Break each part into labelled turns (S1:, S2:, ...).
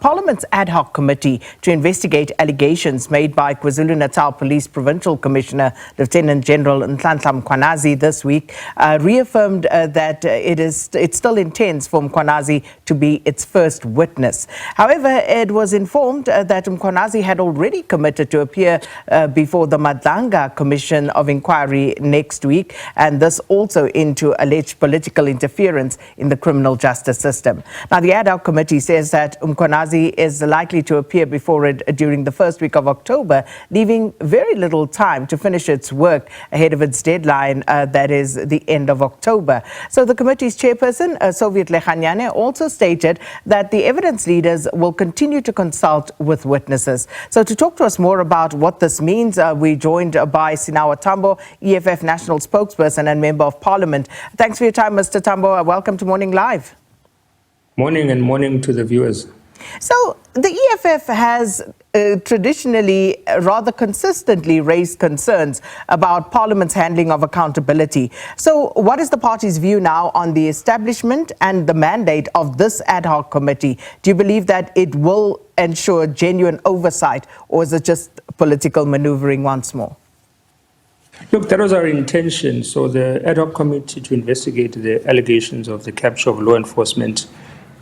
S1: Parliament's Ad Hoc Committee to investigate allegations made by KwaZulu-Natal Police Provincial Commissioner Lieutenant General Nhlanhla Mkhwanazi this week reaffirmed that it still intends for Mkhwanazi to be its first witness. However, it was informed that Mkhwanazi had already committed to appear before the Madlanga Commission of Inquiry next week, and this also into alleged political interference in the criminal justice system. Now, the Ad Hoc Committee says that Mkhwanazi is likely to appear before it during the first week of October, leaving very little time to finish its work ahead of its deadline, that is the end of October. So the committee's chairperson, Lekganyane, also stated that the evidence leaders will continue to consult with witnesses. So to talk to us more about what this means, we're joined by Sinawo Thambo, EFF National Spokesperson and Member of Parliament. Thanks for your time, Mr. Thambo. Welcome to Morning Live.
S2: Morning and morning to the viewers.
S1: So the EFF has traditionally rather consistently raised concerns about Parliament's handling of accountability. So what is the party's view now on the establishment and the mandate of this ad hoc committee? Do you believe that it will ensure genuine oversight, or is it just political maneuvering once more?
S2: Look, that was our intention. So the ad hoc committee to investigate the allegations of the capture of law enforcement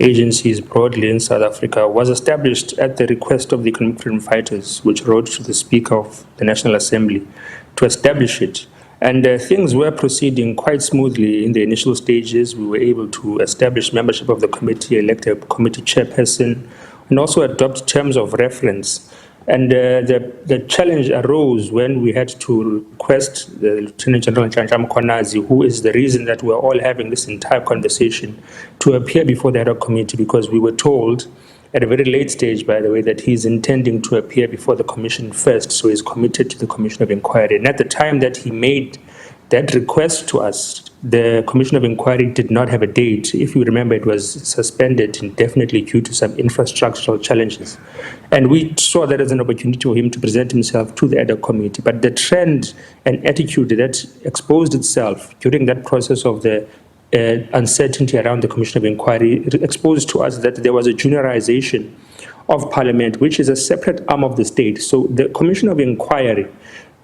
S2: agencies broadly in South Africa was established at the request of the economic freedom fighters, which wrote to the Speaker of the National Assembly to establish it. And things were proceeding quite smoothly in the initial stages. We were able to establish membership of the committee, elect a committee chairperson, and also adopt terms of reference. And the challenge arose when we had to request the Lieutenant General Nhlanhla Mkhwanazi, who is the reason that we're all having this entire conversation, to appear before the Ad Hoc Committee, because we were told at a very late stage, by the way, that he's intending to appear before the Commission first, so he's committed to the Commission of Inquiry. And at the time that he made that request to us, the Commission of Inquiry did not have a date. If you remember, it was suspended indefinitely due to some infrastructural challenges. And we saw that as an opportunity for him to present himself to the Ad Hoc Committee. But the trend and attitude that exposed itself during that process of the uncertainty around the Commission of Inquiry exposed to us that there was a juniorisation of Parliament, which is a separate arm of the state. So the Commission of Inquiry,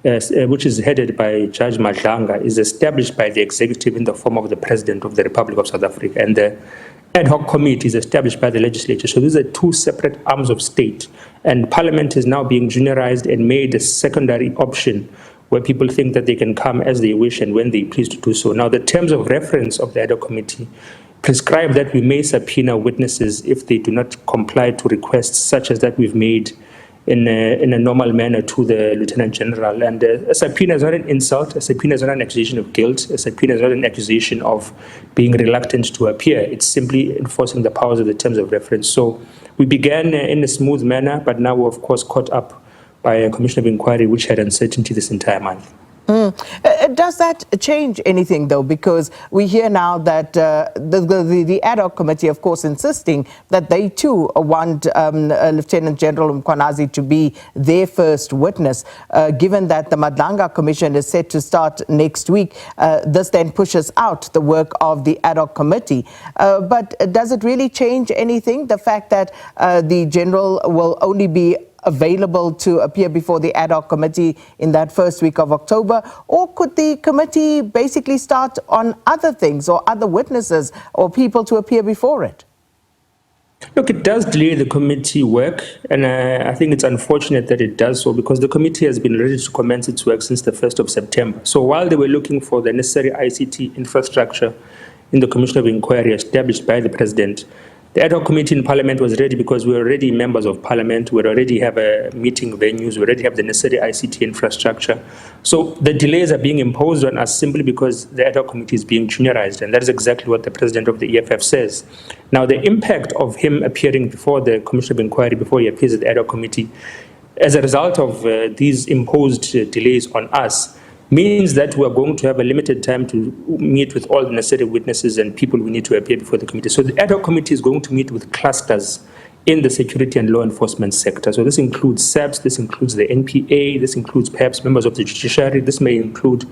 S2: which is headed by Judge Madlanga, is established by the executive in the form of the President of the Republic of South Africa, and the Ad Hoc Committee is established by the legislature. So these are two separate arms of state, and Parliament is now being juniorized and made a secondary option where people think that they can come as they wish and when they please to do so. Now, the terms of reference of the Ad Hoc Committee prescribe that we may subpoena witnesses if they do not comply to requests such as that we've made in a normal manner to the Lieutenant General. And a subpoena is not an insult, a subpoena is not an accusation of guilt, a subpoena is not an accusation of being reluctant to appear. It's simply enforcing the powers of the terms of reference. So we began in a smooth manner, but now we're of course caught up by a Commission of Inquiry which had uncertainty this entire month.
S1: Does that change anything, though? Because we hear now that the Ad Hoc Committee, of course, insisting that they too want Lieutenant General Mkhwanazi to be their first witness. Given that the Madlanga Commission is set to start next week, this then pushes out the work of the Ad Hoc Committee. But does it really change anything, the fact that the General will only be available to appear before the Ad Hoc Committee in that first week of October? Or could the committee basically start on other things or other witnesses or people to appear before it?
S2: Look, it does delay the committee work, and I think it's unfortunate that it does so, because the committee has been ready to commence its work since the 1st of September. So while they were looking for the necessary ICT infrastructure in the Commission of Inquiry established by the President, the Ad Hoc Committee in Parliament was ready because we're already members of Parliament, we already have meeting venues, we already have the necessary ICT infrastructure. So the delays are being imposed on us simply because the Ad Hoc Committee is being juniorized, and that is exactly what the President of the EFF says. Now, the impact of him appearing before the Commission of Inquiry, before he appears at the Ad Hoc Committee, as a result of these imposed delays on us, means that we are going to have a limited time to meet with all the necessary witnesses and people we need to appear before the committee. So the Ad Hoc Committee is going to meet with clusters in the security and law enforcement sector. So this includes SABC, this includes the NPA, this includes perhaps members of the judiciary, this may include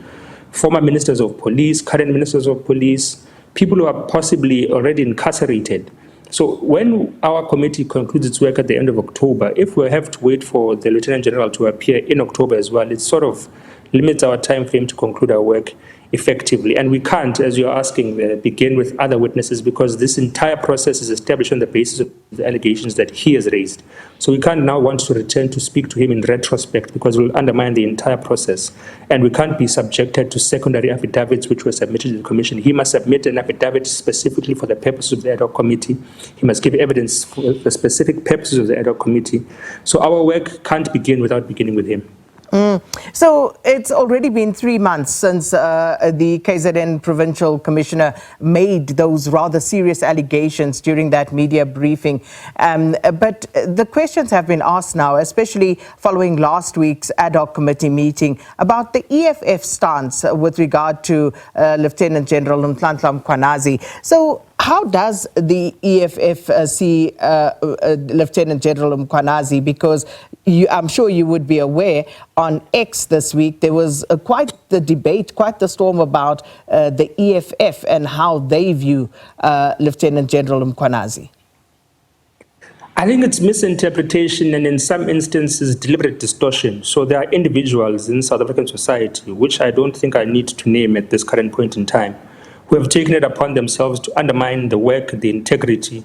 S2: former ministers of police, current ministers of police, people who are possibly already incarcerated So when our committee concludes its work at the end of October, if we have to wait for the Lieutenant General to appear in October as well, it sort of limits our time frame to conclude our work effectively. And we can't, as you're asking, begin with other witnesses because this entire process is established on the basis of the allegations that he has raised. So we can't now want to return to speak to him in retrospect because it will undermine the entire process. And we can't be subjected to secondary affidavits which were submitted to the Commission. He must submit an affidavit specifically for the purposes of the Ad Hoc Committee. He must give evidence for the specific purposes of the Ad Hoc Committee. So our work can't begin without beginning with him.
S1: So it's already been 3 months since the KZN Provincial Commissioner made those rather serious allegations during that media briefing. But the questions have been asked now, especially following last week's Ad Hoc Committee meeting, about the EFF stance with regard to Lieutenant General Nhlanhla Mkhwanazi. So how does the EFF see Lieutenant General Mkhwanazi? Because I'm sure you would be aware on X this week, there was quite the debate, quite the storm about the EFF and how they view Lieutenant General Mkhwanazi.
S2: I think it's misinterpretation and in some instances deliberate distortion. So there are individuals in South African society, which I don't think I need to name at this current point in time, who have taken it upon themselves to undermine the work, the integrity,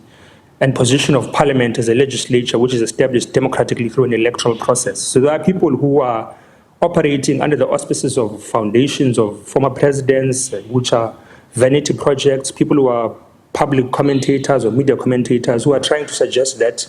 S2: and position of Parliament as a legislature which is established democratically through an electoral process. So there are people who are operating under the auspices of foundations of former presidents, which are vanity projects, people who are public commentators or media commentators who are trying to suggest that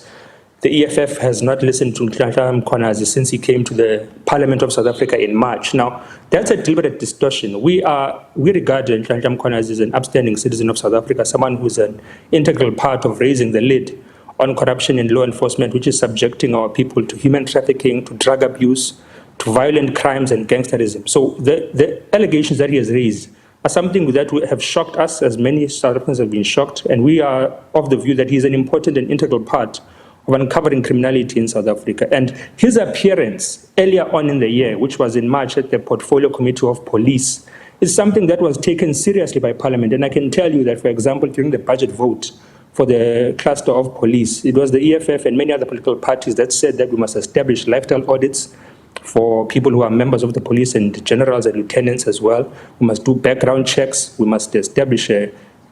S2: the EFF has not listened to Nhlanhla Mkhwanazi since he came to the Parliament of South Africa in March. Now, that's a deliberate distortion. We regard Nhlanhla Mkhwanazi as an upstanding citizen of South Africa, someone who's an integral part of raising the lid on corruption in law enforcement, which is subjecting our people to human trafficking, to drug abuse, to violent crimes and gangsterism. So the allegations that he has raised are something that have shocked us, as many South Africans have been shocked, and we are of the view that he is an important and integral part of uncovering criminality in South Africa. And his appearance earlier on in the year, which was in March at the Portfolio Committee of Police, is something that was taken seriously by Parliament. And I can tell you that, for example, during the budget vote for the cluster of police, it was the EFF and many other political parties that said that we must establish lifestyle audits for people who are members of the police and generals and lieutenants as well. We must do background checks. We must establish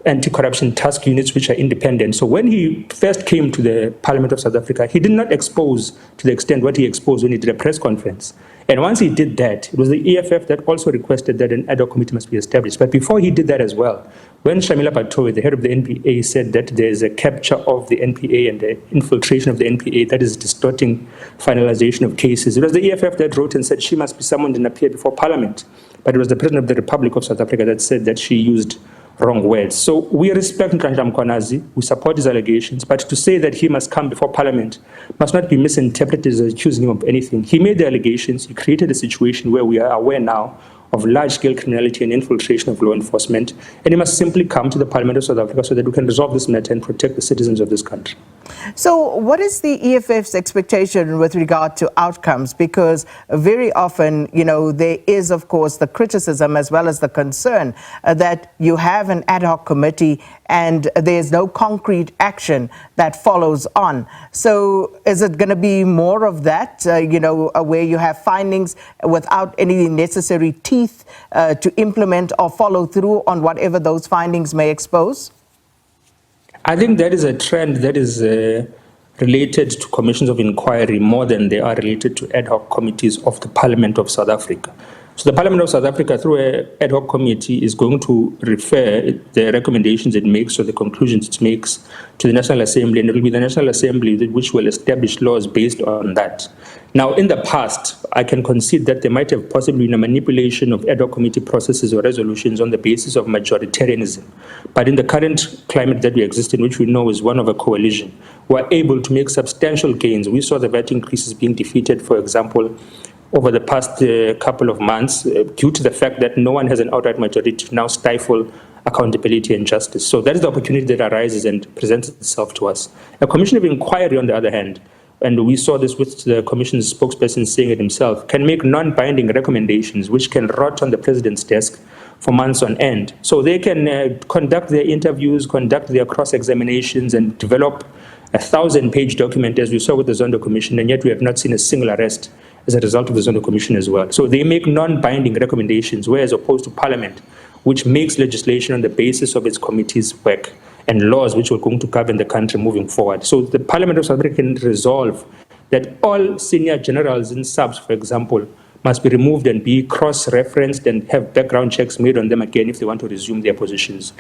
S2: anti-corruption task units which are independent. So when he first came to the Parliament of South Africa, he did not expose to the extent what he exposed when he did a press conference. And once he did that, it was the EFF that also requested that an ad hoc committee must be established. But before he did that as well, when Shamila Batowe, the head of the NPA, said that there is a capture of the NPA and the infiltration of the NPA that is distorting finalization of cases, it was the EFF that wrote and said she must be summoned and appear before Parliament. But it was the President of the Republic of South Africa that said that she used wrong words. So we respect Nhlanhla Mkhwanazi, we support his allegations, but to say that he must come before Parliament must not be misinterpreted as accusing him of anything. He made the allegations, he created a situation where we are aware now of large-scale criminality and infiltration of law enforcement, and he must simply come to the Parliament of South Africa so that we can resolve this matter and protect the citizens of this country.
S1: So what is the EFF's expectation with regard to outcomes? Because very often, you know, there is, of course, the criticism as well as the concern that you have an ad hoc committee and there's no concrete action that follows on. So is it going to be more of that, where you have findings without any necessary teeth to implement or follow through on whatever those findings may expose?
S2: I think that is a trend that is related to commissions of inquiry more than they are related to ad hoc committees of the Parliament of South Africa. So the Parliament of South Africa, through an ad hoc committee, is going to refer the recommendations it makes or the conclusions it makes to the National Assembly, and it will be the National Assembly which will establish laws based on that. Now, in the past, I can concede that there might have possibly been a manipulation of ad hoc committee processes or resolutions on the basis of majoritarianism. But in the current climate that we exist in, which we know is one of a coalition, we're able to make substantial gains. We saw the VAT increases being defeated, for example, over the past couple of months, due to the fact that no one has an outright majority to now stifle accountability and justice. So that is the opportunity that arises and presents itself to us. A commission of inquiry, on the other hand, and we saw this with the commission's spokesperson saying it himself, can make non-binding recommendations which can rot on the president's desk for months on end. So they can conduct their interviews, conduct their cross-examinations, and develop a 1,000-page document, as we saw with the Zondo Commission, and yet we have not seen a single arrest as a result of the Zondo Commission as well. So they make non-binding recommendations, whereas opposed to Parliament, which makes legislation on the basis of its committee's work and laws which are going to govern the country moving forward. So the Parliament of South Africa can resolve that all senior generals in subs, for example, must be removed and be cross-referenced and have background checks made on them again if they want to resume their positions.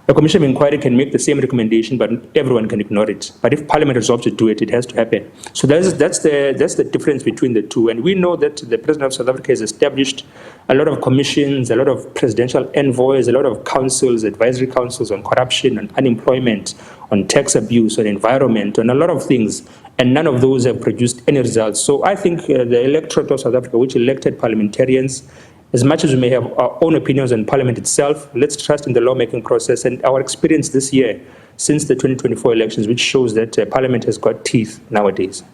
S2: The Commission of Inquiry can make the same recommendation, but everyone can ignore it. But if Parliament resolves to do it, it has to happen. So that's the difference between the two. And we know that the President of South Africa has established a lot of commissions, a lot of presidential envoys, a lot of councils, advisory councils on corruption, on unemployment, on tax abuse, on environment, on a lot of things. And none of those have produced any results. So I think the electorate of South Africa, which elected parliamentarians, as much as we may have our own opinions on Parliament itself, let's trust in the lawmaking process. And our experience this year, since the 2024 elections, which shows that Parliament has got teeth nowadays.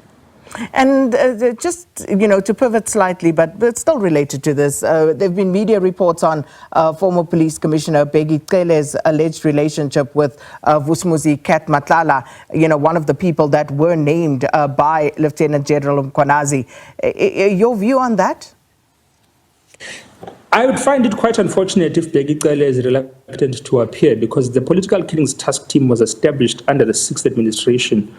S1: And just, to pivot slightly, but still related to this, there have been media reports on former Police Commissioner Nhlanhla's alleged relationship with Vusumuzi Cat Matlala, one of the people that were named by Lieutenant General Mkhwanazi. Your view on that?
S2: I would find it quite unfortunate if Nhlanhla is reluctant to appear, because the Political Killings Task Team was established under the 6th administration,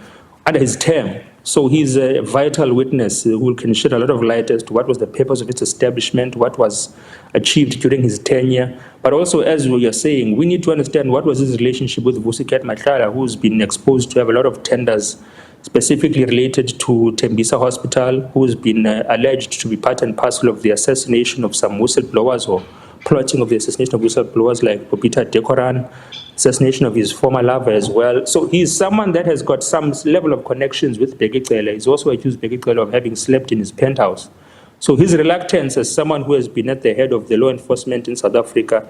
S2: under his term. So he's a vital witness who can shed a lot of light as to what was the purpose of its establishment, what was achieved during his tenure. But also, as we are saying, we need to understand what was his relationship with Vusikat Matlala, who's been exposed to have a lot of tenders specifically related to Tembisa Hospital, who's been alleged to be part and parcel of the assassination of some whistleblowers, or plotting of the assassination of whistleblowers like Popita Dekoran, assassination of his former lover as well. So he's someone that has got some level of connections with Nhlanhla. He's also accused Nhlanhla of having slept in his penthouse. So his reluctance as someone who has been at the head of the law enforcement in South Africa,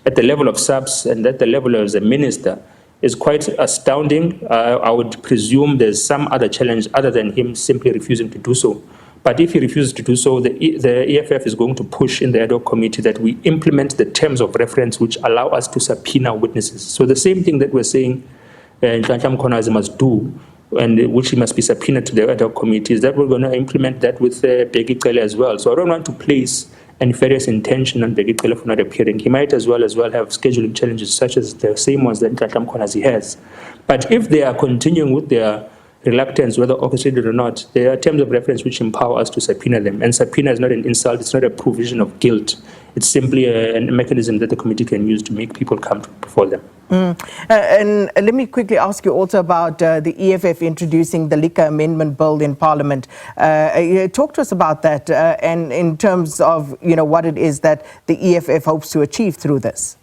S2: at the level of SABS and at the level as a minister, is quite astounding. I would presume there's some other challenge other than him simply refusing to do so. But if he refuses to do so, the EFF is going to push in the Ad Hoc Committee that we implement the terms of reference which allow us to subpoena witnesses. So the same thing that we're saying Nhlanhla Mkhwanazi must do, and which he must be subpoenaed to the Ad Hoc Committee, is that we're going to implement that with Nhlanhla as well. So I don't want to place any nefarious intention on Nhlanhla for not appearing. He might as well have scheduling challenges such as the same ones that Nhlanhla Mkhwanazi has. But if they are continuing with their reluctance, whether orchestrated or not, there are terms of reference which empower us to subpoena them. And subpoena is not an insult, it's not a provision of guilt. It's simply a mechanism that the committee can use to make people come before them.
S1: And let me quickly ask you also about the EFF introducing the Liquor Amendment Bill in Parliament. Talk to us about that and in terms of what it is that the EFF hopes to achieve through this.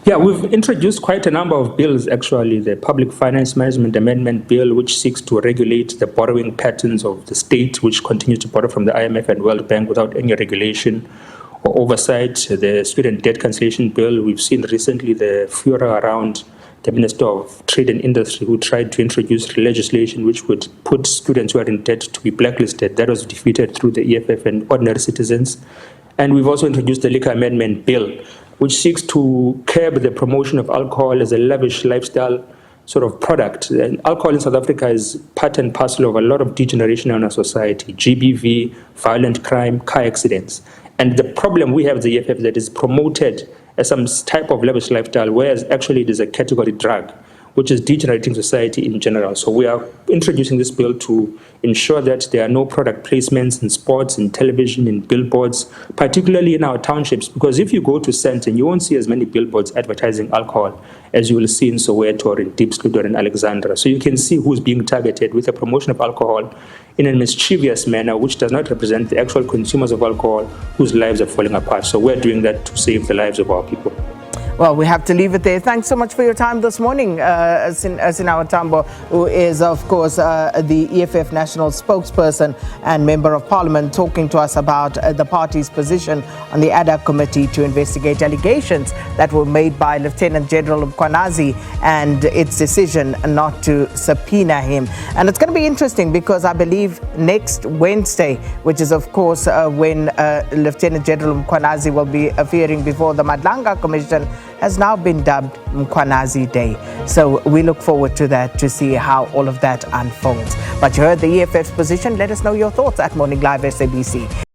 S2: Yeah, we've introduced quite a number of bills, actually. The Public Finance Management Amendment Bill, which seeks to regulate the borrowing patterns of the state, which continues to borrow from the IMF and World Bank without any regulation or oversight. The Student Debt Cancellation Bill, we've seen recently the furor around the Minister of Trade and Industry, who tried to introduce legislation which would put students who are in debt to be blacklisted. That was defeated through the EFF and ordinary citizens. And we've also introduced the Liquor Amendment Bill, which seeks to curb the promotion of alcohol as a lavish lifestyle sort of product. And alcohol in South Africa is part and parcel of a lot of degeneration in our society: GBV, violent crime, car accidents. And the problem we have with the EFF is that it's promoted as some type of lavish lifestyle, whereas actually it is a category drug, which is degenerating society in general. So we are introducing this bill to ensure that there are no product placements in sports, in television, in billboards, particularly in our townships, because if you go to Sandton, you won't see as many billboards advertising alcohol as you will see in Soweto or in Diepsloot or in Alexandra. So you can see who's being targeted with the promotion of alcohol in a mischievous manner, which does not represent the actual consumers of alcohol whose lives are falling apart. So we're doing that to save the lives of our people.
S1: Well, we have to leave it there. Thanks so much for your time this morning, Sinawo Thambo, who is, of course, the EFF National Spokesperson and Member of Parliament, talking to us about the party's position on the Ad Hoc Committee to investigate allegations that were made by Lieutenant General Mkhwanazi and its decision not to subpoena him. And it's going to be interesting because I believe next Wednesday, which is, of course, when Lieutenant General Mkhwanazi will be appearing before the Madlanga Commission, has now been dubbed Mkhwanazi Day. So we look forward to that, to see how all of that unfolds. But you heard the EFF's position. Let us know your thoughts at Morning Live SABC.